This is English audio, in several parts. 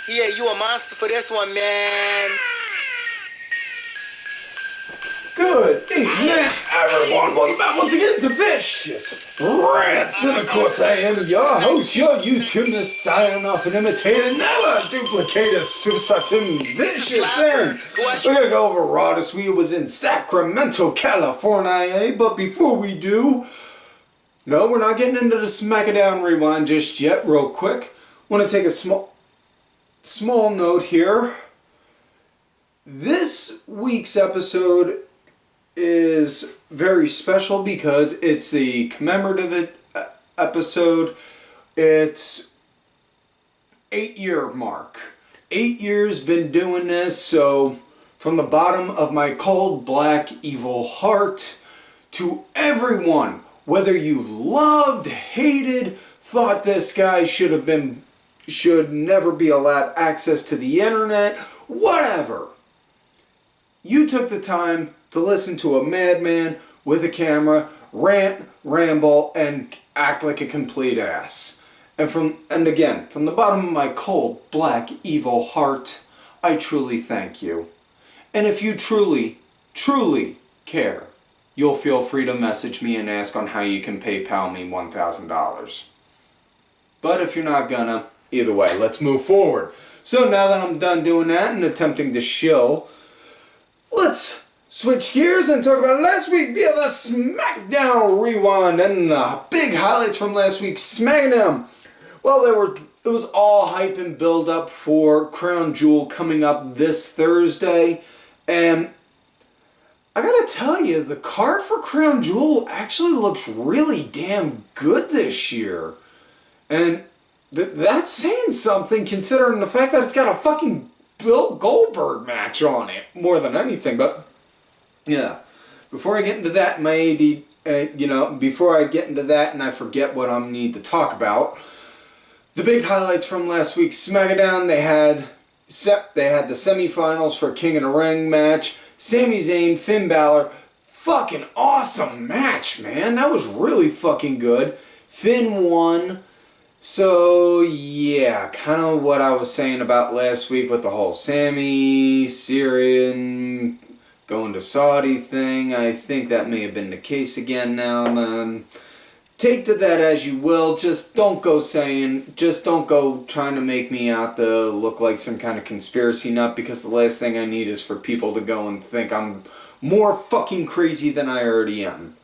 Yeah, you a monster for this one, man. Good evening, everyone. Welcome back once again to Vicious Rants. And of course, I am your host, your YouTube messiah, off an imitator, never duplicator, Super Tim Vicious. And we're going to go over Raw this week. It was in Sacramento, California. But before we do, no, we're not getting into the SmackDown Rewind just yet. Real quick, want to take a small note here. This week's episode is very special because it's the commemorative episode. It's 8-year mark. 8 years been doing this, so from the bottom of my cold, black, evil heart to everyone, whether you've loved, hated, thought this guy should never be allowed access to the internet, whatever. You took the time to listen to a madman with a camera rant, ramble, and act like a complete ass. And again, from the bottom of my cold, black, evil heart, I truly thank you. And if you truly, truly care, you'll feel free to message me and ask on how you can PayPal me $1,000. But if you're not gonna, either way, let's move forward. So now that I'm done doing that and attempting to shill, let's switch gears and talk about last week via the SmackDown Rewind and big highlights from last week's SmackDown. Well, it was all hype and build up for Crown Jewel coming up this Thursday, and I gotta tell you, the card for Crown Jewel actually looks really damn good this year, and that's saying something considering the fact that it's got a fucking Bill Goldberg match on it more than anything. But yeah, before I get into that, before I get into that and I forget what I need to talk about, the big highlights from last week's SmackDown, they had the semifinals for King of the Ring match. Sami Zayn, Finn Balor, fucking awesome match, man. That was really fucking good. Finn won. So, yeah, kind of what I was saying about last week with the whole Sami, Syrian, going to Saudi thing. I think that may have been the case again now. Take to that as you will. Just don't go trying to make me out to look like some kind of conspiracy nut, because the last thing I need is for people to go and think I'm more fucking crazy than I already am.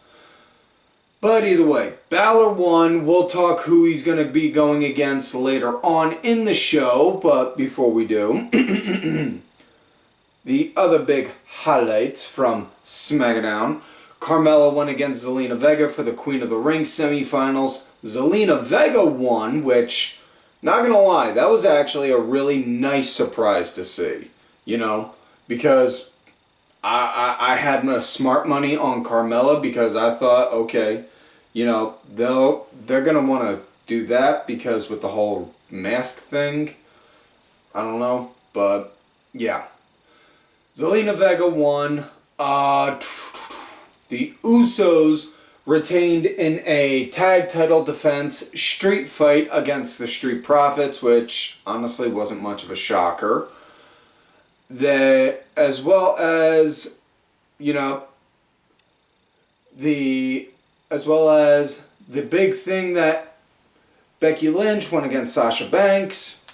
But either way, Balor won. We'll talk who he's going to be going against later on in the show. But before we do, the other big highlights from SmackDown. Carmella went against Zelina Vega for the Queen of the Ring semifinals. Zelina Vega won, which, not going to lie, that was actually a really nice surprise to see. You know, because I had my smart money on Carmella because I thought, okay, you know, they're going to want to do that because with the whole mask thing, I don't know, but yeah. Zelina Vega won. The Usos retained in a tag title defense street fight against the Street Profits, which honestly wasn't much of a shocker. As well as the big thing that Becky Lynch went against Sasha Banks.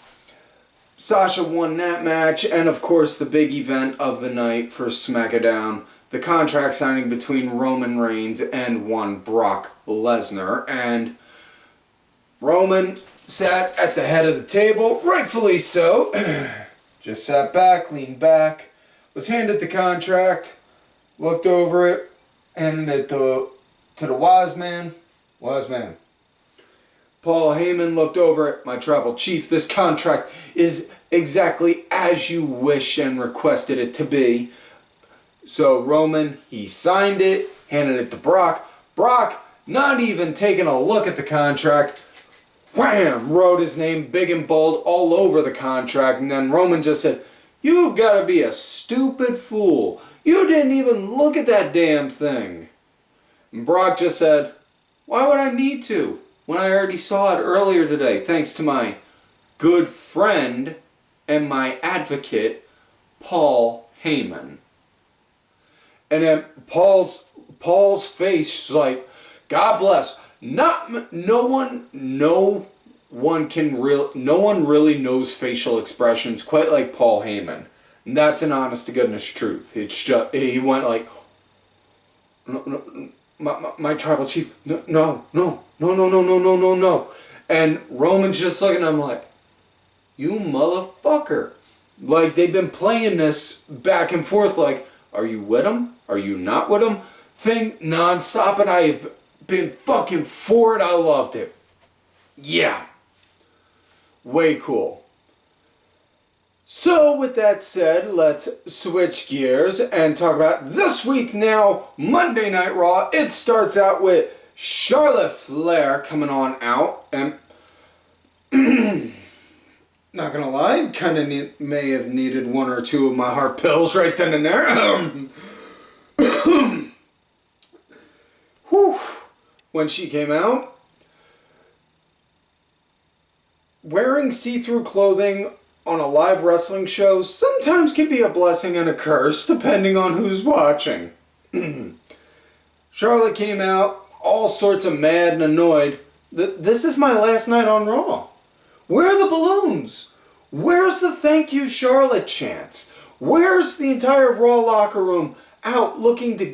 Sasha won that match, and of course the big event of the night for SmackDown, the contract signing between Roman Reigns and one Brock Lesnar. And Roman sat at the head of the table, rightfully so. Just sat back, leaned back, was handed the contract, looked over it, handed it to the wise man. Wise man. Paul Heyman looked over it. My tribal chief, this contract is exactly as you wish and requested it to be. So Roman, he signed it, handed it to Brock. Brock, not even taking a look at the contract, wham, wrote his name big and bold all over the contract. And then Roman just said, "You've got to be a stupid fool. You didn't even look at that damn thing." And Brock just said, "Why would I need to when I already saw it earlier today, thanks to my good friend and my advocate, Paul Heyman. And then Paul's face like, God bless. No one really knows facial expressions quite like Paul Heyman. And that's an honest to goodness truth. It's just, he went like, my tribal chief, no. And Roman's just looking at him like, you motherfucker. Like, they've been playing this back and forth like, are you with him? Are you not with him? Thing nonstop, and I've been fucking for it. I loved it. Yeah. Way cool. So, with that said, let's switch gears and talk about this week now, Monday Night Raw. It starts out with Charlotte Flair coming on out, and not gonna lie, kind of may have needed one or two of my heart pills right then and there. Whew. When she came out, wearing see-through clothing on a live wrestling show sometimes can be a blessing and a curse, depending on who's watching. Charlotte came out all sorts of mad and annoyed. This is my last night on Raw. Where are the balloons? Where's the thank you Charlotte chants? Where's the entire Raw locker room out looking to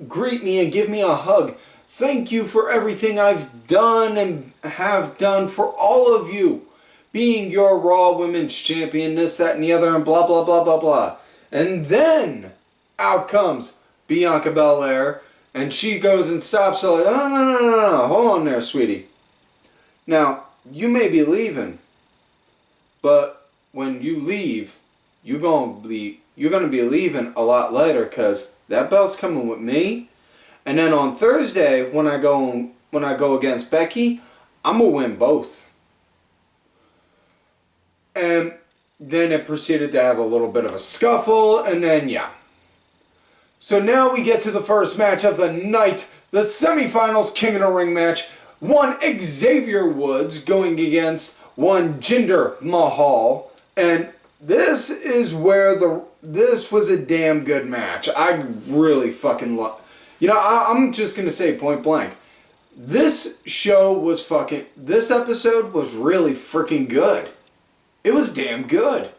greet me and give me a hug? Thank you for everything I've done and have done for all of you. Being your Raw Women's Champion, this, that, and the other, and blah, blah, blah, blah, blah. And then out comes Bianca Belair, and she goes and stops her like, oh, no, hold on there, sweetie. Now, you may be leaving, but when you leave, you're gonna be leaving a lot later, because that belt's coming with me. And then on Thursday, when I go against Becky, I'm gonna win both. And then it proceeded to have a little bit of a scuffle, and then yeah. So now we get to the first match of the night, the semifinals King of the Ring match. One Xavier Woods going against one Jinder Mahal, and this is where this was a damn good match. I really fucking love. You know, I'm just gonna say point blank. This episode was really freaking good. It was damn good.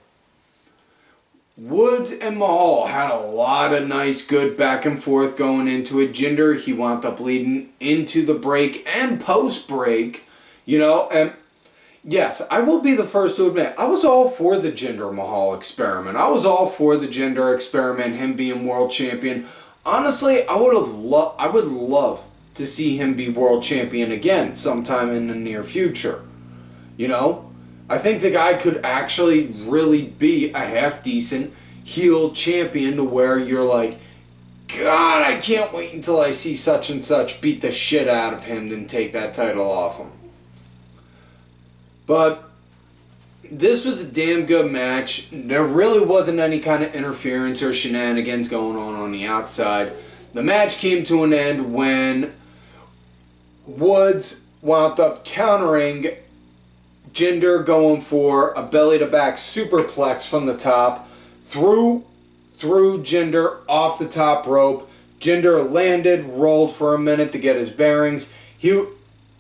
Woods and Mahal had a lot of nice, good back and forth going into it. Jinder, he wound up leading into the break and post-break, you know, and yes, I will be the first to admit, I was all for the Jinder Mahal experiment. I was all for the Jinder experiment, him being world champion. Honestly, I would love to see him be world champion again sometime in the near future. You know? I think the guy could actually really be a half-decent heel champion to where you're like, God, I can't wait until I see such and such beat the shit out of him and take that title off him. But this was a damn good match. There really wasn't any kind of interference or shenanigans going on the outside. The match came to an end when Woods wound up countering Jinder, going for a belly-to-back superplex from the top, threw Jinder off the top rope. Jinder landed, rolled for a minute to get his bearings.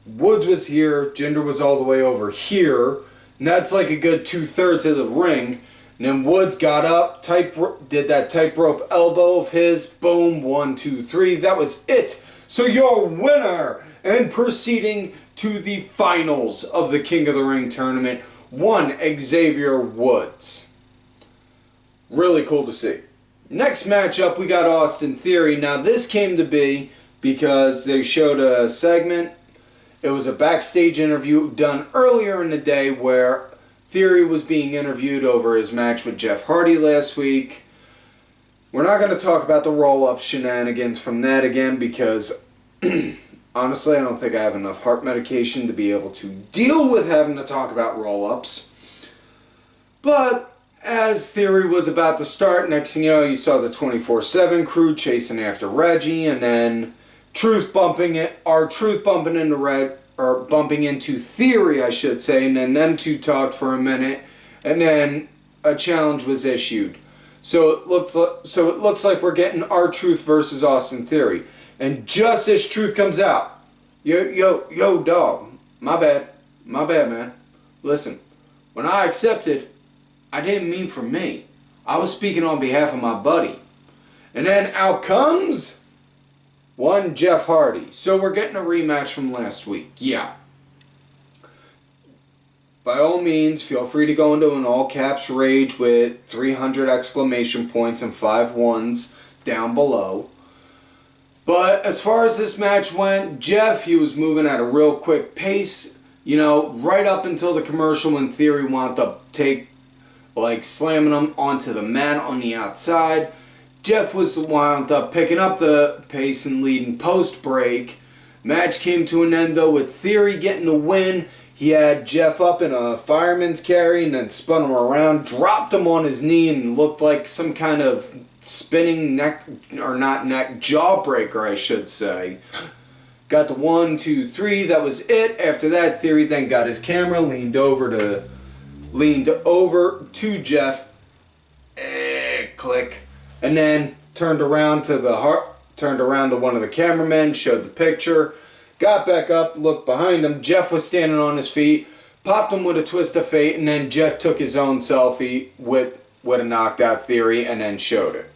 Woods was here, Jinder was all the way over here, and that's like a good 2/3 of the ring. And then Woods got up, did that tightrope elbow of his, boom, 1, 2, 3, that was it. So your winner, and proceeding to the finals of the King of the Ring tournament, one Xavier Woods. Really cool to see. Next matchup, we got Austin Theory. Now this came to be because they showed a segment. It was a backstage interview done earlier in the day where Theory was being interviewed over his match with Jeff Hardy last week. We're not going to talk about the roll-up shenanigans from that again because honestly, I don't think I have enough heart medication to be able to deal with having to talk about roll-ups. But as Theory was about to start, next thing you know, you saw the 24/7 crew chasing after Reggie, and then bumping into Theory, I should say, and then them two talked for a minute, and then a challenge was issued. So it looks like we're getting R-Truth versus Austin Theory. And just as Truth comes out, yo, dog, my bad, man. Listen, when I accepted, I didn't mean for me. I was speaking on behalf of my buddy. And then out comes one Jeff Hardy. So we're getting a rematch from last week. Yeah. By all means, feel free to go into an all-caps rage with 300 exclamation points and 5 ones down below. But as far as this match went, Jeff, he was moving at a real quick pace. You know, right up until the commercial when Theory wound up slamming him onto the mat on the outside. Jeff was wound up picking up the pace and leading post-break. Match came to an end though with Theory getting the win. He had Jeff up in a fireman's carry and then spun him around, dropped him on his knee and looked like some kind of spinning jawbreaker, I should say. Got the 1, 2, 3, that was it. After that, Theory then got his camera, leaned over to Jeff, click, and then turned around to one of the cameramen, showed the picture. Got back up, looked behind him. Jeff was standing on his feet, popped him with a twist of fate, and then Jeff took his own selfie with a knocked out Theory and then showed it.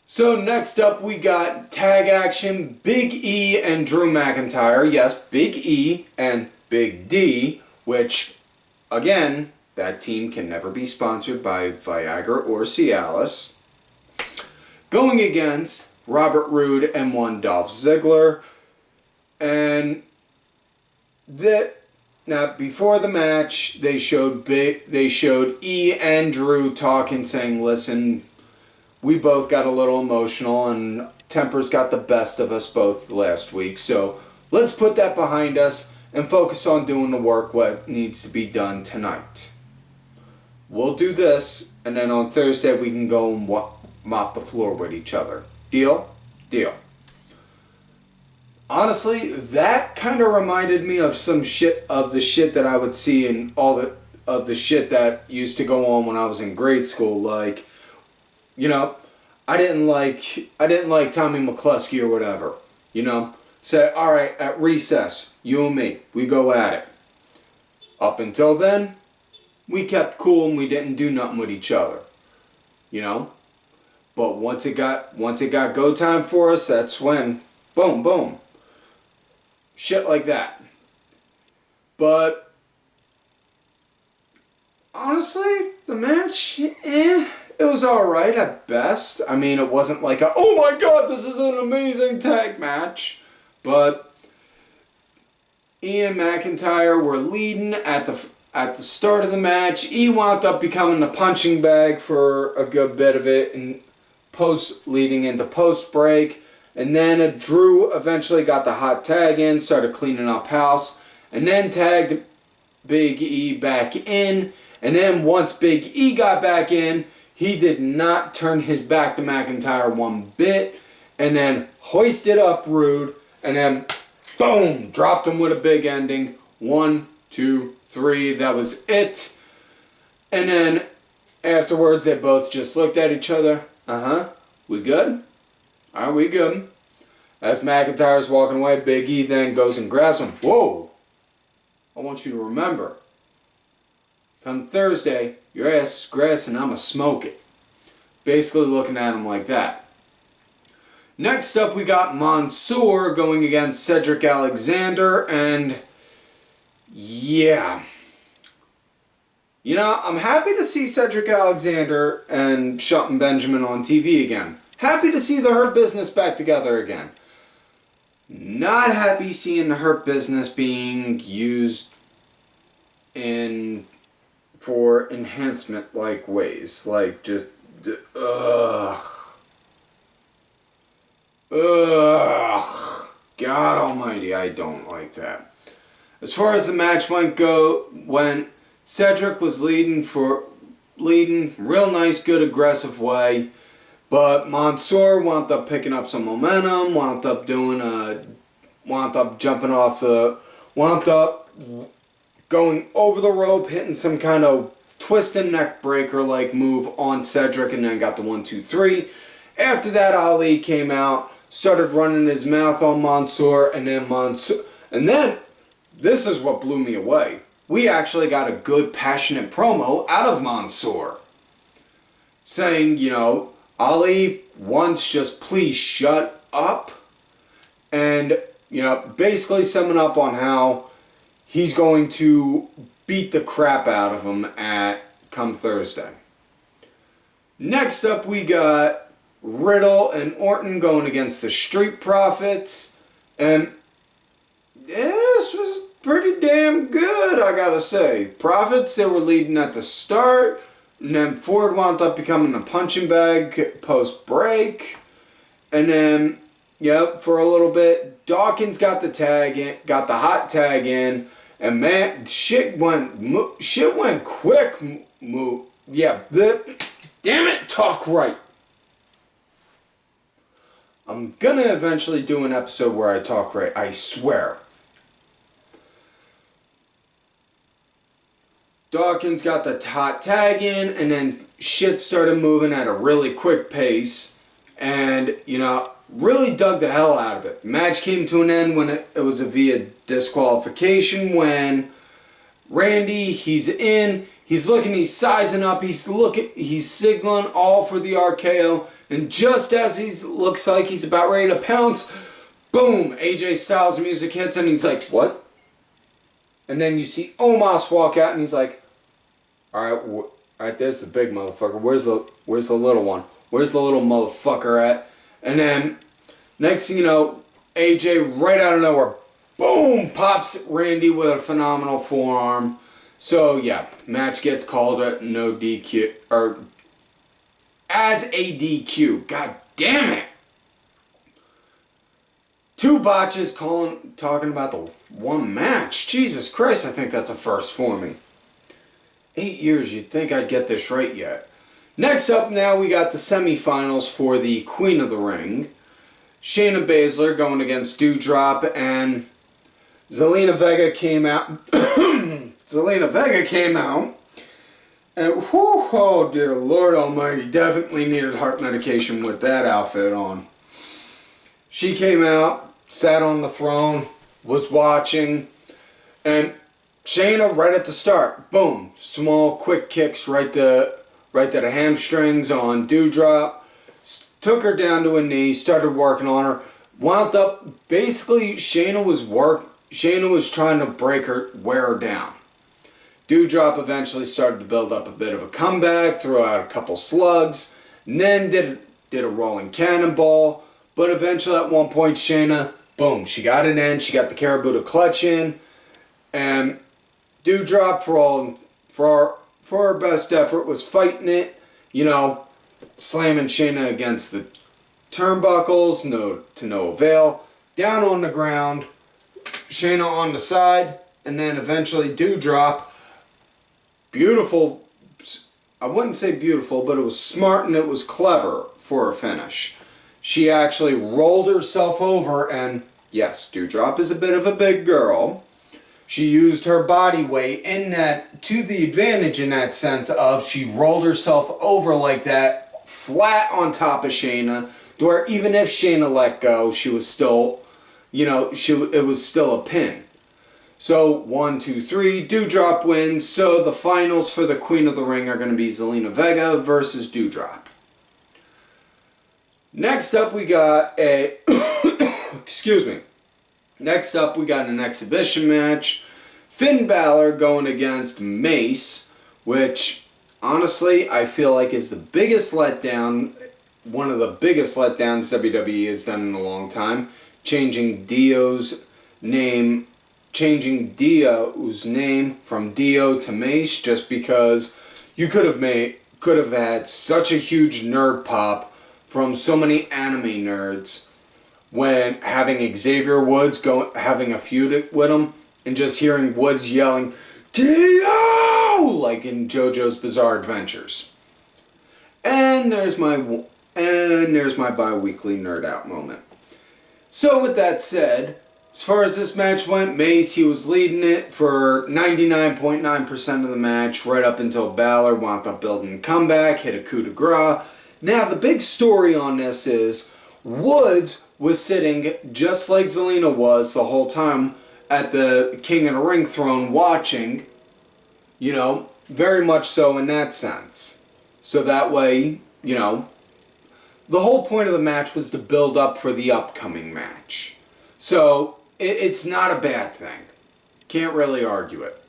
So next up we got tag action, Big E and Drew McIntyre. Yes, Big E and Big D, which, again, that team can never be sponsored by Viagra or Cialis. Going against Robert Roode and one Dolph Ziggler. And now before the match, they showed E and Drew talking, saying, "Listen, we both got a little emotional, and tempers got the best of us both last week. So let's put that behind us and focus on doing the work what needs to be done tonight. We'll do this, and then on Thursday we can go and mop the floor with each other. Deal? Deal." Honestly, that kind of reminded me of some shit of the shit that I would see in all of the shit that used to go on when I was in grade school. Like, you know, I didn't like Tommy McCluskey or whatever. You know, say, all right, at recess, you and me, we go at it. Up until then, we kept cool and we didn't do nothing with each other. You know, but once it got go time for us, that's when, boom, boom. Shit like that. But honestly, the match, it was alright at best. I mean, it wasn't like oh my god, this is an amazing tag match. But Ian McIntyre were leading at the start of the match. E wound up becoming the punching bag for a good bit of it, and leading into post break. And then Drew eventually got the hot tag in, started cleaning up house, and then tagged Big E back in. And then once Big E got back in, he did not turn his back to McIntyre one bit, and then hoisted up Roode, and then boom, dropped him with a big ending. 1, 2, 3, that was it. And then afterwards, they both just looked at each other. We good? Are we good? As McIntyre's walking away, Big E then goes and grabs him. Whoa! I want you to remember, come Thursday, your ass is grass and I'ma smoke it. Basically looking at him like that. Next up we got Mansoor going against Cedric Alexander, and yeah. You know, I'm happy to see Cedric Alexander and Shelton Benjamin on TV again. Happy to see the Hurt Business back together again. Not happy seeing the Hurt Business being used for enhancement like ways. Like just ugh. God almighty, I don't like that. As far as the match went, Cedric was leading real nice, good, aggressive way. But Mansoor wound up picking up some momentum, wound up going over the rope, hitting some kind of twist and neck breaker like move on Cedric and then got the 1-2-3. After that, Ali came out, started running his mouth on Mansoor, and then this is what blew me away. We actually got a good passionate promo out of Mansoor. Saying, Ali wants just please shut up. And, basically summing up on how he's going to beat the crap out of him come Thursday. Next up we got Riddle and Orton going against the Street Profits. And this was pretty damn good, I gotta say. Profits, they were leading at the start. And then Ford wound up becoming a punching bag post-break. And then, for a little bit, Dawkins got the tag in, got the hot tag in. And man, shit went quick. Yeah, damn it, talk right. I'm gonna eventually do an episode where I talk right, I swear. Dawkins got the hot tag in, and then shit started moving at a really quick pace. And, really dug the hell out of it. Match came to an end when it was via disqualification when Randy, he's in, he's looking, he's sizing up, he's signaling all for the RKO, and just as he looks like he's about ready to pounce, boom, AJ Styles music hits and he's like, what? And then you see Omos walk out and he's like, alright, there's the big motherfucker. Where's the little one? Where's the little motherfucker at? And then, next thing you know, AJ right out of nowhere, boom, pops Randy with a phenomenal forearm. So, yeah, match gets called at no DQ, or as a DQ. God damn it. 2 botches talking about the one match. Jesus Christ, I think that's a first for me. 8 years, you'd think I'd get this right yet. Next up now, we got the semifinals for the Queen of the Ring. Shayna Baszler going against Dodrop, and Zelina Vega came out. And whew, oh dear Lord Almighty, definitely needed heart medication with that outfit on. She came out, sat on the throne, was watching, and Shayna right at the start, boom, small quick kicks right to the hamstrings on Dodrop, took her down to a knee, started working on her, wound up, basically Shayna was trying to wear her down. Dodrop eventually started to build up a bit of a comeback, threw out a couple slugs, and then did a rolling cannonball, but eventually at one point Shayna, boom, she got it in, she got the Karabuta clutch in, and Dodrop for her best effort was fighting it, slamming Shayna against the turnbuckles, to no avail, down on the ground, Shayna on the side, and then eventually Dodrop, beautiful, I wouldn't say beautiful, but it was smart and it was clever for a finish. She actually rolled herself over, and yes, Dodrop is a bit of a big girl. She used her body weight to the advantage in that sense of she rolled herself over like that, flat on top of Shayna, to where even if Shayna let go, she was still, it was still a pin. So 1, 2, 3, Dodrop wins. So the finals for the Queen of the Ring are going to be Zelina Vega versus Dodrop. Next up we got Next up, we got an exhibition match. Finn Balor going against Mace, which, honestly, I feel like is the biggest letdown, one of the biggest letdowns WWE has done in a long time. Changing Dio's name from Dio to Mace, just because you could have had such a huge nerd pop from so many anime nerds. When having Xavier Woods having a feud with him, and just hearing Woods yelling, Dio! Like in JoJo's Bizarre Adventures. And there's my bi-weekly nerd out moment. So with that said, As far as this match went, Mace, he was leading it for 99.9% of the match, right up until Balor wound up building a comeback, hit a coup de grace. Now, the big story on this is Woods was sitting just like Zelina was the whole time at the King of the Ring throne watching, you know, very much so in that sense. So that way, you know, the whole point of the match was to build up for the upcoming match. So, it's not a bad thing. Can't really argue it.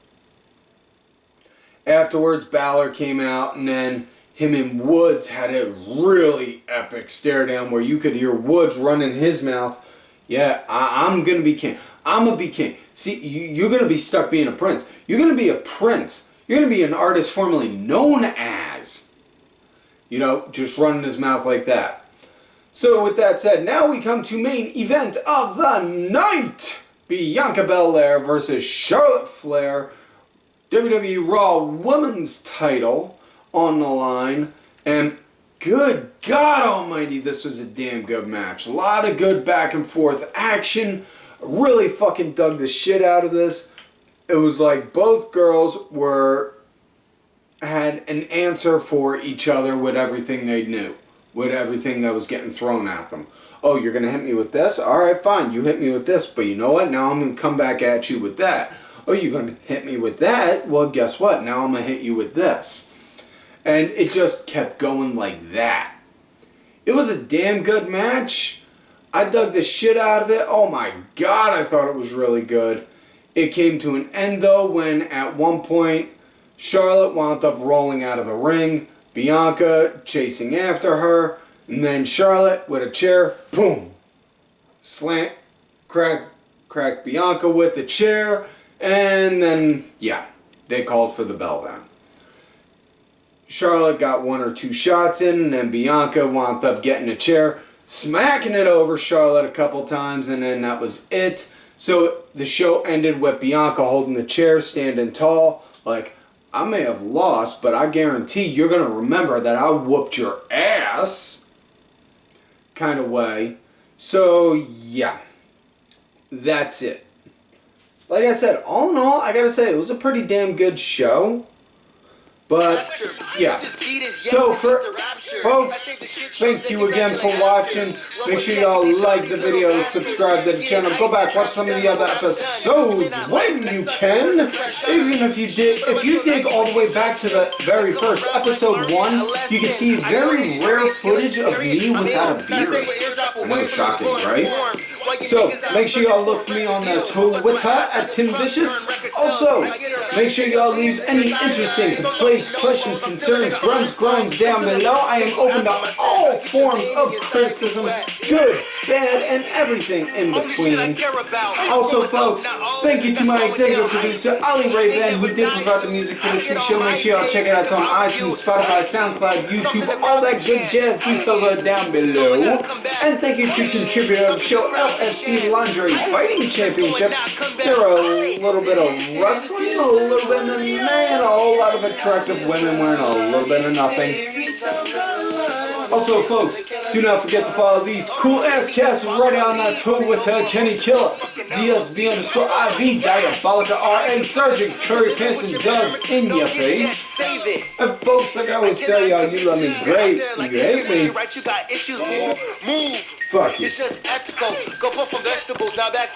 Afterwards, Balor came out, and then him and Woods had a really epic stare down where you could hear Woods running his mouth. Yeah, I'm going to be king. I'm going to be king. See, you're going to be stuck being a prince. You're going to be a prince. You're going to be an artist formerly known as. You know, just running his mouth like that. So with that said, now we come to main event of the night. Bianca Belair versus Charlotte Flair. WWE Raw Women's title on the line. And good God almighty, this was a damn good match. A lot of good back and forth action. Really fucking dug the shit out of this. It was like both girls had an answer for each other with everything they knew. With everything that was getting thrown at them. Oh, you're going to hit me with this? Alright, fine, you hit me with this, but you know what? Now I'm going to come back at you with that. Oh, you're going to hit me with that? Well, guess what? Now I'm going to hit you with this. And it just kept going like that. It was a damn good match. I dug the shit out of it. Oh my God, I thought it was really good. It came to an end, though, when at one point, Charlotte wound up rolling out of the ring. Bianca chasing after her, and then Charlotte with a chair, boom, slant, cracked Bianca with the chair, and then, yeah, they called for the bell down. Charlotte got one or two shots in, and then Bianca wound up getting a chair, smacking it over Charlotte a couple times, and then that was it. So the show ended with Bianca holding the chair, standing tall, like, I may have lost, but I guarantee you're going to remember that I whooped your ass kind of way. So, yeah. That's it. Like I said, all in all, I got to say, it was a pretty damn good show. But, yeah. So, for folks, thank you again for watching. Make sure y'all like the video, subscribe to the channel. Go back, watch some of the other episodes when you can. Even if you dig all the way back to the very first episode 1, you can see very rare footage of me without a beard. I know it's shocking, right? So, make sure y'all look for me on the Twitter at Tim Vicious. Also, make sure y'all leave any interesting complaints, questions, concerns, grunts down below. I am open to all forms of criticism, good, bad, and everything in between. Also, folks, thank you to my executive producer, Ali Ray Van, who did provide the music for this week's show. Make sure y'all check it out. It's on iTunes, Spotify, SoundCloud, YouTube, all that good jazz. Details are down below. And thank you to contributor of the show, LFC Lingerie Fighting Championship. There are a little bit of wrestling, a little bit of man, a whole lot of attractive women wearing a little bit of nothing. Also, folks, do not forget to follow these cool-ass casts right on Twitter, Kenny Killer, DSB_IV, Diabolica RA, Sergeant Curry Pants and Dubs in your face. And folks, like I always tell y'all, you love me great, you hate me. Fuck you. It's just ethical. Go put some vegetables, now back.